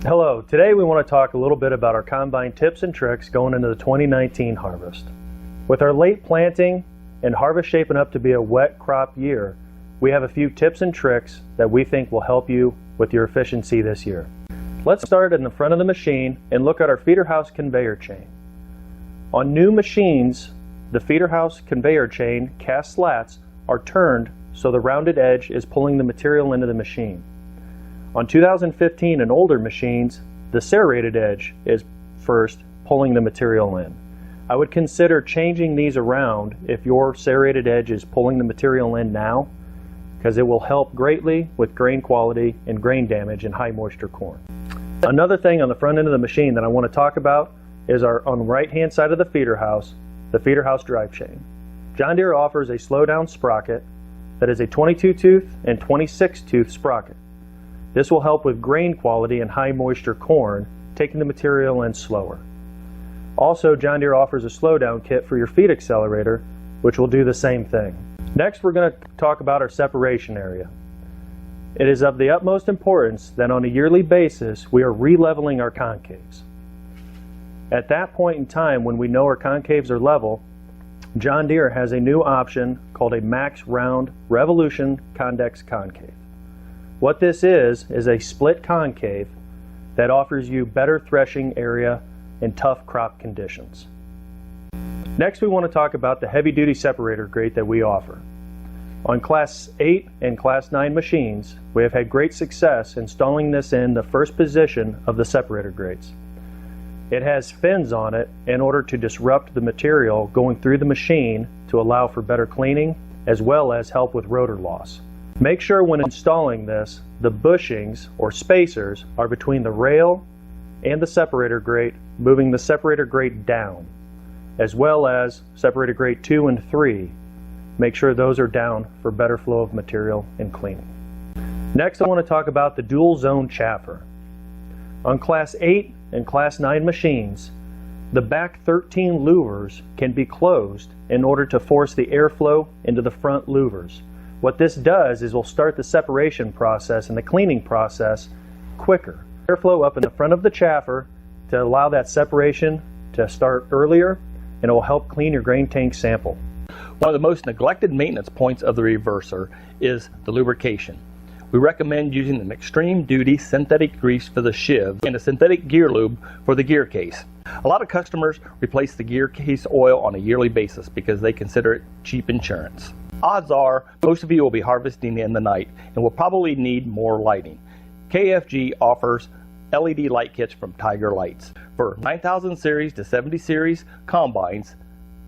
Hello, today we want to talk a little bit about our combine tips and tricks going into the 2019 harvest. With our late planting and harvest shaping up to be a wet crop year, we have a few tips and tricks that we think will help you with your efficiency this year. Let's start in the front of the machine and look at our feeder house conveyor chain. On new machines, the feeder house conveyor chain cast slats are turned so the rounded edge is pulling the material into the machine. On 2015 and older machines, the serrated edge is first pulling the material in. I would consider changing these around if your serrated edge is pulling the material in now, because it will help greatly with grain quality and grain damage in high moisture corn. Another thing on the front end of the machine that I want to talk about is on the right hand side of the feeder house drive chain. John Deere offers a slow down sprocket that is a 22 tooth and 26 tooth sprocket. This will help with grain quality in high moisture corn, taking the material in slower. Also, John Deere offers a slowdown kit for your feed accelerator, which will do the same thing. Next, we're going to talk about our separation area. It is of the utmost importance that on a yearly basis, we are re-leveling our concaves. At that point in time, when we know our concaves are level, John Deere has a new option called a Max Round Revolution Convex Concave. What this is a split concave that offers you better threshing area in tough crop conditions. Next, we want to talk about the heavy-duty separator grate that we offer. On Class 8 and Class 9 machines, we have had great success installing this in the first position of the separator grates. It has fins on it in order to disrupt the material going through the machine to allow for better cleaning as well as help with rotor loss. Make sure when installing this, the bushings or spacers are between the rail and the separator grate, moving the separator grate down, as well as separator grate 2 and 3. Make sure those are down for better flow of material and cleaning. Next, I want to talk about the dual zone chaffer. On Class 8 and Class 9 machines, the back 13 louvers can be closed in order to force the airflow into the front louvers. What this does is will start the separation process and the cleaning process quicker. Airflow up in the front of the chaffer to allow that separation to start earlier, and it will help clean your grain tank sample. One of the most neglected maintenance points of the reverser is the lubrication. We recommend using an extreme duty synthetic grease for the sheave and a synthetic gear lube for the gear case. A lot of customers replace the gear case oil on a yearly basis because they consider it cheap insurance. Odds are most of you will be harvesting in the night and will probably need more lighting. KFG offers LED light kits from Tiger Lights for 9000 series to 70 series combines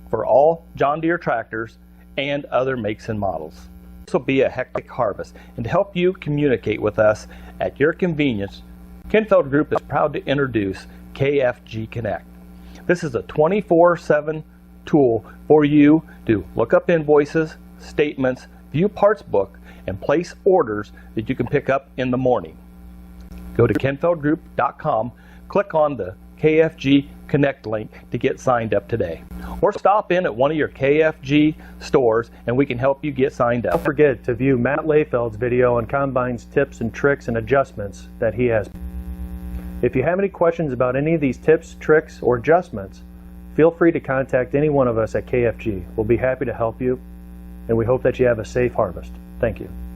for all John Deere tractors and other makes and models. This will be a hectic harvest, and to help you communicate with us at your convenience, Kenn-Feld Group is proud to introduce KFG Connect. This is a 24/7 tool for you to look up invoices, statements, view parts book, and place orders that you can pick up in the morning. Go to Kenn-Feldgroup.com, click on the KFG Connect link to get signed up today. Or stop in at one of your KFG stores and we can help you get signed up. Don't forget to view Matt Layfeld's video on combines, tips and tricks and adjustments that he has. If you have any questions about any of these tips, tricks, or adjustments, feel free to contact any one of us at KFG. We'll be happy to help you, and we hope that you have a safe harvest. Thank you.